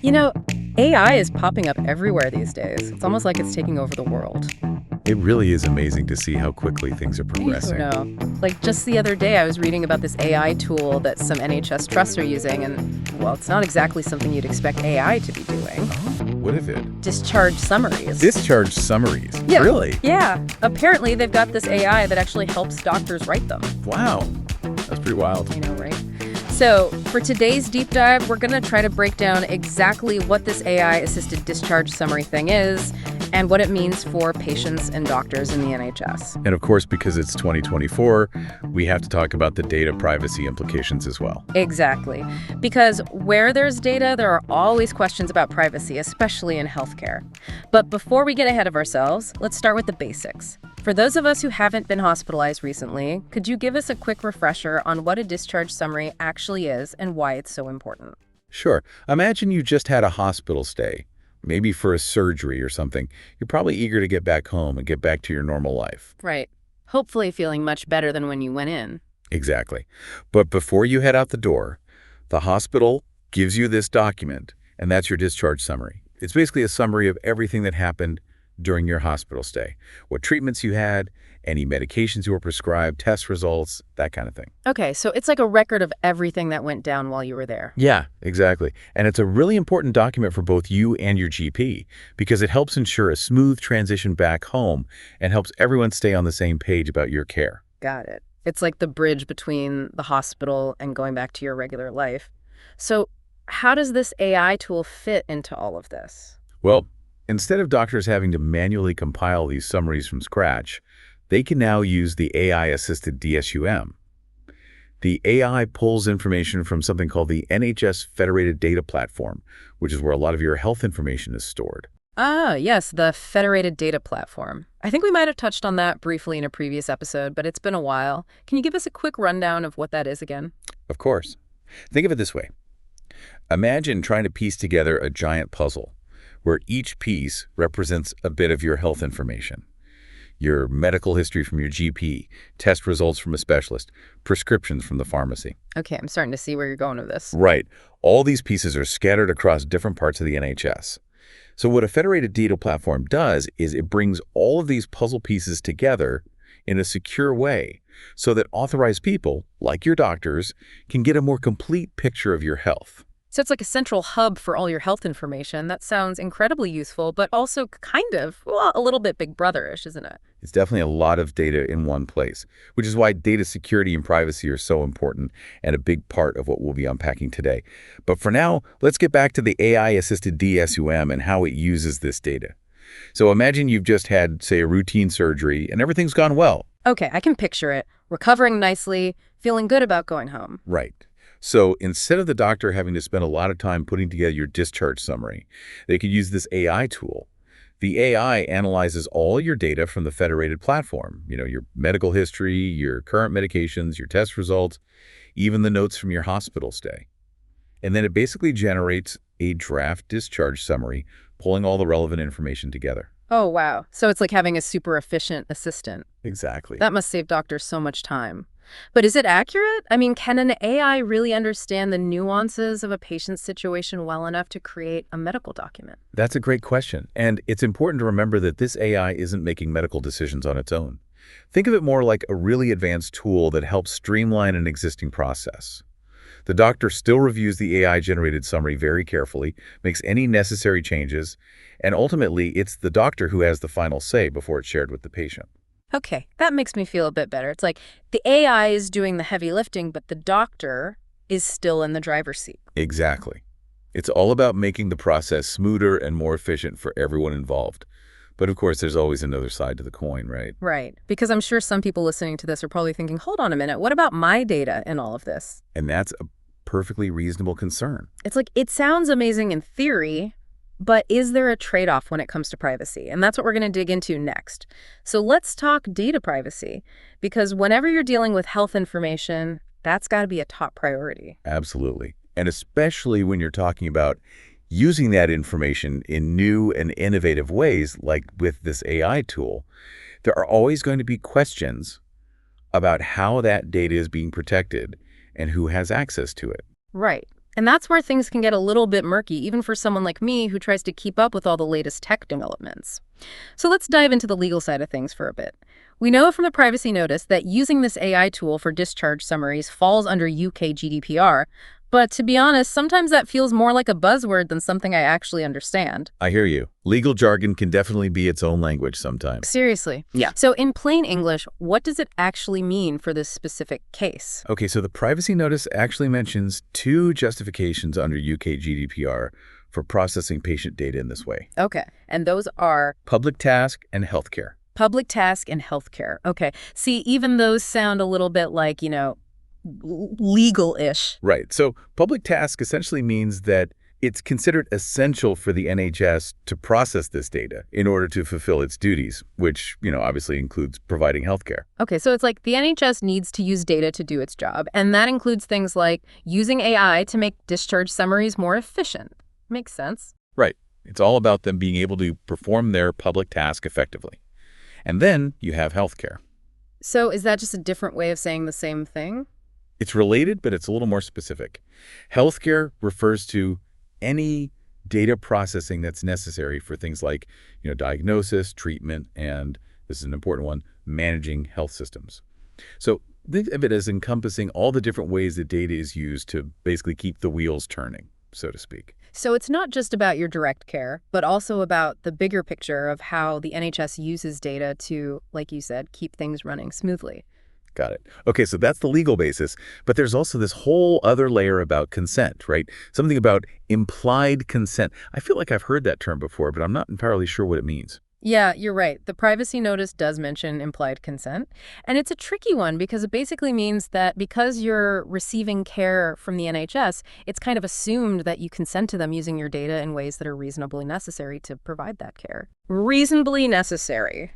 You know, AI is popping up everywhere these days. It's almost like it's taking over the world. It really is amazing to see how quickly things are You progressing. know, like just the other day, I was reading about this AI tool that some NHS trusts are using, and well, it's not exactly something you'd expect AI to be doing. What is it? Discharge summaries. Discharge summaries. Yeah. Really? Yeah. Apparently, they've got this AI that actually helps doctors write them. Wow. That's pretty wild. I know, right? So, for today's deep dive, we're going to try to break down exactly what this AI-assisted discharge summary thing is and what it means for patients and doctors in the NHS. And of course, because it's 2024, we have to talk about the data privacy implications as well. Exactly. Because where there's data, there are always questions about privacy, especially in healthcare. But before we get ahead of ourselves, let's start with the basics. For those of us who haven't been hospitalized recently, could you give us a quick refresher on what a discharge summary actually is and why it's so important? Sure. Imagine you just had a hospital stay, maybe for a surgery or something. You're probably eager to get back home and get back to your normal life. Right. Hopefully feeling much better than when you went in. Exactly. But before you head out the door, the hospital gives you this document, and that's your discharge summary. It's basically a summary of everything that happened during your hospital stay, what treatments you had, any medications you were prescribed, test results, that kind of thing. Okay, so it's like a record of everything that went down while you were there. Yeah, exactly. And it's a really important document for both you and your GP because it helps ensure a smooth transition back home and helps everyone stay on the same page about your care. Got it. It's like the bridge between the hospital and going back to your regular life. So how does this AI tool fit into all of this? Well, instead of doctors having to manually compile these summaries from scratch, they can now use the AI-assisted DSUM. The AI pulls information from something called the NHS Federated Data Platform, which is where a lot of your health information is stored. Ah, yes, the Federated Data Platform. I think we might have touched on that briefly in a previous episode, but it's been a while. Can you give us a quick rundown of what that is again? Of course. Think of it this way. Imagine trying to piece together a giant puzzle, where each piece represents a bit of your health information. Your medical history from your GP, test results from a specialist, prescriptions from the pharmacy. Okay, I'm starting to see where you're going with this. Right. All these pieces are scattered across different parts of the NHS. So what a federated data platform does is it brings all of these puzzle pieces together in a secure way so that authorized people, like your doctors, can get a more complete picture of your health. So it's like a central hub for all your health information. That sounds incredibly useful, but also kind of, well, a little bit Big Brother-ish, isn't it? It's definitely a lot of data in one place, which is why data security and privacy are so important and a big part of what we'll be unpacking today. But for now, let's get back to the AI-assisted DSUM and how it uses this data. So imagine you've just had, say, a routine surgery and everything's gone well. Okay, I can picture it. Recovering nicely, feeling good about going home. Right. So instead of the doctor having to spend a lot of time putting together your discharge summary, they could use this AI tool. The AI analyzes all your data from the federated platform, your medical history, your current medications, your test results, even the notes from your hospital stay. And then it basically generates a draft discharge summary, pulling all the relevant information together. Oh, wow. So it's like having a super efficient assistant. Exactly. That must save doctors so much time. But is it accurate? I mean, can an AI really understand the nuances of a patient's situation well enough to create a medical document? That's a great question. And it's important to remember that this AI isn't making medical decisions on its own. Think of it more like a really advanced tool that helps streamline an existing process. The doctor still reviews the AI-generated summary very carefully, makes any necessary changes, and ultimately, it's the doctor who has the final say before it's shared with the patient. Okay, that makes me feel a bit better. It's like the AI is doing the heavy lifting, but the doctor is still in the driver's seat. Exactly. It's all about making the process smoother and more efficient for everyone involved. But of course, there's always another side to the coin, right? Right, because I'm sure some people listening to this are probably thinking, hold on a minute, what about my data in all of this? And that's a perfectly reasonable concern. It's like, it sounds amazing in theory, but is there a trade-off when it comes to privacy? And that's what we're going to dig into next. So let's talk data privacy, because whenever you're dealing with health information, that's got to be a top priority. Absolutely. And especially when you're talking about using that information in new and innovative ways, like with this AI tool, there are always going to be questions about how that data is being protected and who has access to it. Right. And that's where things can get a little bit murky, even for someone like me who tries to keep up with all the latest tech developments. So let's dive into the legal side of things for a bit. We know from the privacy notice that using this AI tool for discharge summaries falls under UK GDPR, but to be honest, sometimes that feels more like a buzzword than something I actually understand. I hear you. Legal jargon can definitely be its own language sometimes. Seriously. Yeah. So in plain English, what does it actually mean for this specific case? Okay, so the privacy notice actually mentions two justifications under UK GDPR for processing patient data in this way. Okay, and those are Public task and healthcare. public task and healthcare. Okay, see, even those sound a little bit like, legal-ish. Right. So public task essentially means that it's considered essential for the NHS to process this data in order to fulfill its duties, which, obviously includes providing healthcare. Okay, so it's like the NHS needs to use data to do its job, and that includes things like using AI to make discharge summaries more efficient. Makes sense. Right. It's all about them being able to perform their public task effectively. And then you have healthcare. So is that just a different way of saying the same thing? It's related, but it's a little more specific. Healthcare refers to any data processing that's necessary for things like, diagnosis, treatment, and this is an important one, managing health systems. So think of it as encompassing all the different ways that data is used to basically keep the wheels turning, so to speak. So it's not just about your direct care, but also about the bigger picture of how the NHS uses data to, like you said, keep things running smoothly. Got it. Okay, so that's the legal basis, but there's also this whole other layer about consent, right? Something about implied consent. I feel like I've heard that term before, but I'm not entirely sure what it means. Yeah, you're right. The privacy notice does mention implied consent. And it's a tricky one because it basically means that because you're receiving care from the NHS, it's kind of assumed that you consent to them using your data in ways that are reasonably necessary to provide that care. Reasonably necessary.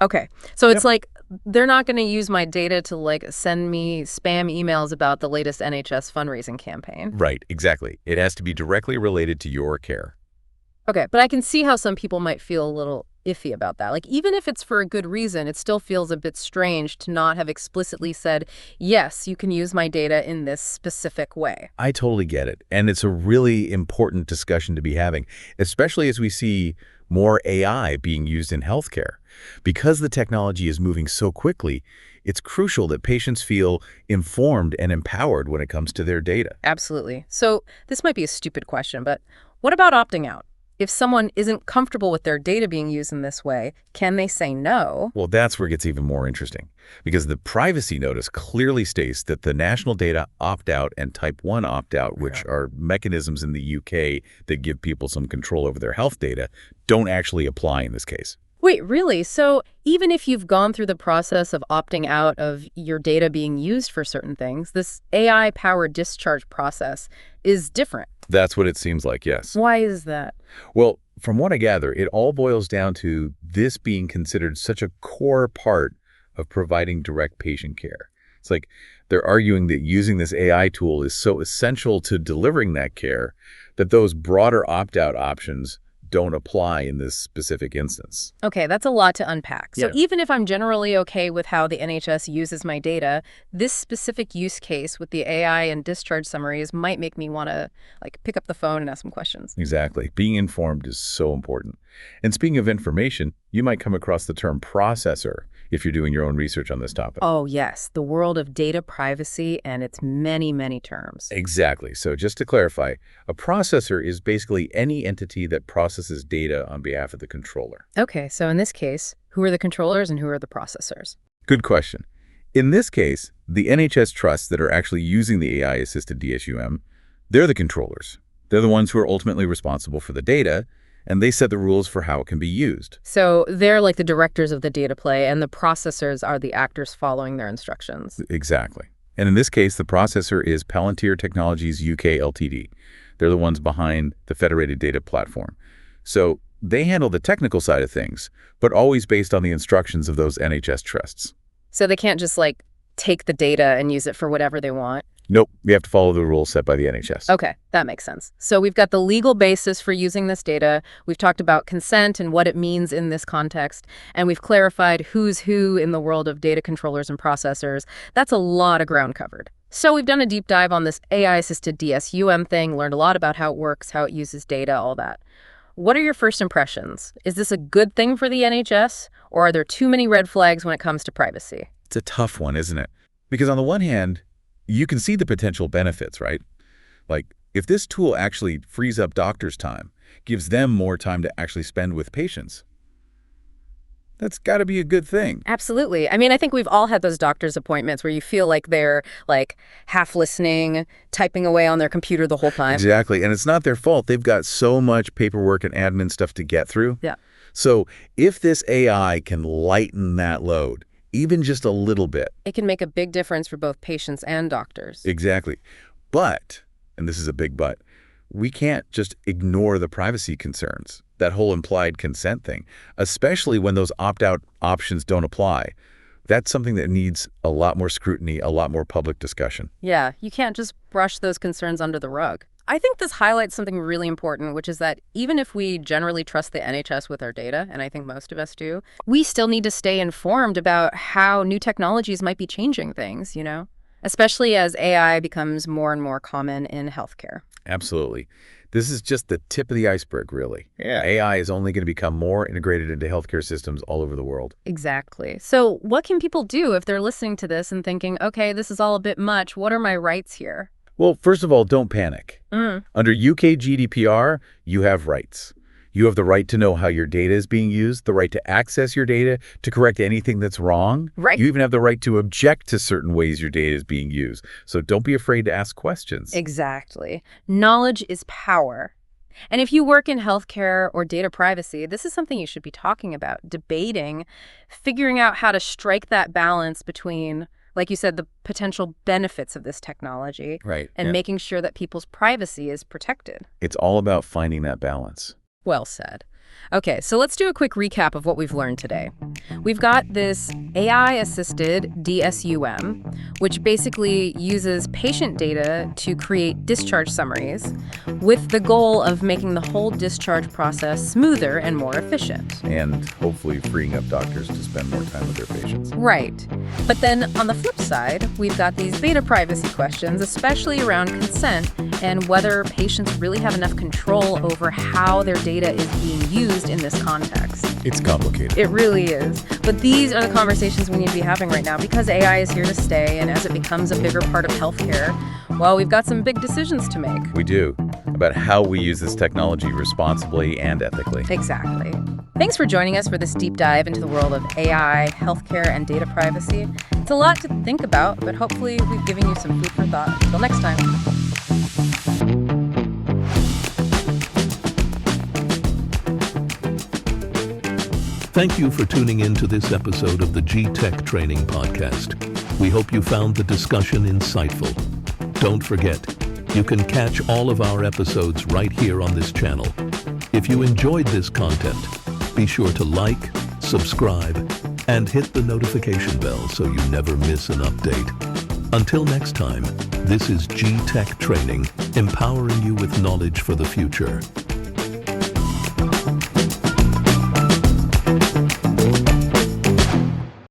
Okay, so it's like they're not going to use my data to send me spam emails about the latest NHS fundraising campaign. Right, exactly. It has to be directly related to your care. Okay, but I can see how some people might feel a little iffy about that. Even if it's for a good reason, it still feels a bit strange to not have explicitly said, yes, you can use my data in this specific way. I totally get it. And it's a really important discussion to be having, especially as we see more AI being used in healthcare. Because the technology is moving so quickly, it's crucial that patients feel informed and empowered when it comes to their data. Absolutely. So this might be a stupid question, but what about opting out? If someone isn't comfortable with their data being used in this way, can they say no? Well, that's where it gets even more interesting, because the privacy notice clearly states that the national data opt-out and type 1 opt-out, which are mechanisms in the UK that give people some control over their health data, don't actually apply in this case. Wait, really? So even if you've gone through the process of opting out of your data being used for certain things, this AI-powered discharge process is different. That's what it seems like, yes. Why is that? Well, from what I gather, it all boils down to this being considered such a core part of providing direct patient care. It's like they're arguing that using this AI tool is so essential to delivering that care that those broader opt-out options don't apply in this specific instance. Okay, that's a lot to unpack. So Yeah. even if I'm generally okay with how the NHS uses my data, this specific use case with the AI and discharge summaries might make me want to pick up the phone and ask some questions. Exactly. Being informed is so important. And speaking of information, you might come across the term processor if you're doing your own research on this topic. Oh, yes, the world of data privacy and its many, many terms. Exactly. So just to clarify, a processor is basically any entity that processes data on behalf of the controller. Okay, so in this case, who are the controllers and who are the processors? Good question. In this case, the NHS trusts that are actually using the AI-assisted DSUM, they're the controllers. They're the ones who are ultimately responsible for the data, and they set the rules for how it can be used. So they're like the directors of the data play, and the processors are the actors following their instructions. Exactly. And in this case, the processor is Palantir Technologies UK Ltd. They're the ones behind the federated data platform. So they handle the technical side of things, but always based on the instructions of those NHS trusts. So they can't just take the data and use it for whatever they want. Nope, we have to follow the rules set by the NHS. Okay, that makes sense. So we've got the legal basis for using this data. We've talked about consent and what it means in this context. And we've clarified who's who in the world of data controllers and processors. That's a lot of ground covered. So we've done a deep dive on this AI-assisted DSUM thing, learned a lot about how it works, how it uses data, all that. What are your first impressions? Is this a good thing for the NHS, or are there too many red flags when it comes to privacy? It's a tough one, isn't it? Because on the one hand, you can see the potential benefits, right? Like, if this tool actually frees up doctors' time, gives them more time to actually spend with patients, that's got to be a good thing. Absolutely. I mean, I think we've all had those doctor's appointments where you feel like they're half listening, typing away on their computer the whole time. Exactly. And it's not their fault. They've got so much paperwork and admin stuff to get through. Yeah. So if this AI can lighten that load, even just a little bit. It can make a big difference for both patients and doctors. Exactly. But, and this is a big but, we can't just ignore the privacy concerns, that whole implied consent thing, especially when those opt-out options don't apply. That's something that needs a lot more scrutiny, a lot more public discussion. Yeah, you can't just brush those concerns under the rug. I think this highlights something really important, which is that even if we generally trust the NHS with our data, and I think most of us do, we still need to stay informed about how new technologies might be changing things, especially as AI becomes more and more common in healthcare. Absolutely. This is just the tip of the iceberg, really. Yeah. AI is only going to become more integrated into healthcare systems all over the world. Exactly. So what can people do if they're listening to this and thinking, okay, this is all a bit much. What are my rights here? Well, first of all, don't panic. Under UK GDPR, you have rights. You have the right to know how your data is being used, the right to access your data, to correct anything that's wrong. Right. You even have the right to object to certain ways your data is being used. So don't be afraid to ask questions. Exactly. Knowledge is power. And if you work in healthcare or data privacy, this is something you should be talking about, debating, figuring out how to strike that balance between, like you said, the potential benefits of this technology and making sure that people's privacy is protected. It's all about finding that balance. Well said. Okay, so let's do a quick recap of what we've learned today. We've got this AI-assisted DSUM, which basically uses patient data to create discharge summaries with the goal of making the whole discharge process smoother and more efficient. And hopefully freeing up doctors to spend more time with their patients. Right. But then on the flip side, we've got these data privacy questions, especially around consent and whether patients really have enough control over how their data is being used in this context. It's complicated. It really is. But these are the conversations we need to be having right now because AI is here to stay, and as it becomes a bigger part of healthcare, well, we've got some big decisions to make. We do, about how we use this technology responsibly and ethically. Exactly. Thanks for joining us for this deep dive into the world of AI, healthcare, and data privacy. It's a lot to think about, but hopefully we've given you some food for thought. Until next time. Thank you for tuning in to this episode of the G-Tech Training Podcast. We hope you found the discussion insightful. Don't forget, you can catch all of our episodes right here on this channel. If you enjoyed this content, be sure to like, subscribe, and hit the notification bell so you never miss an update. Until next time, this is G-Tech Training, empowering you with knowledge for the future.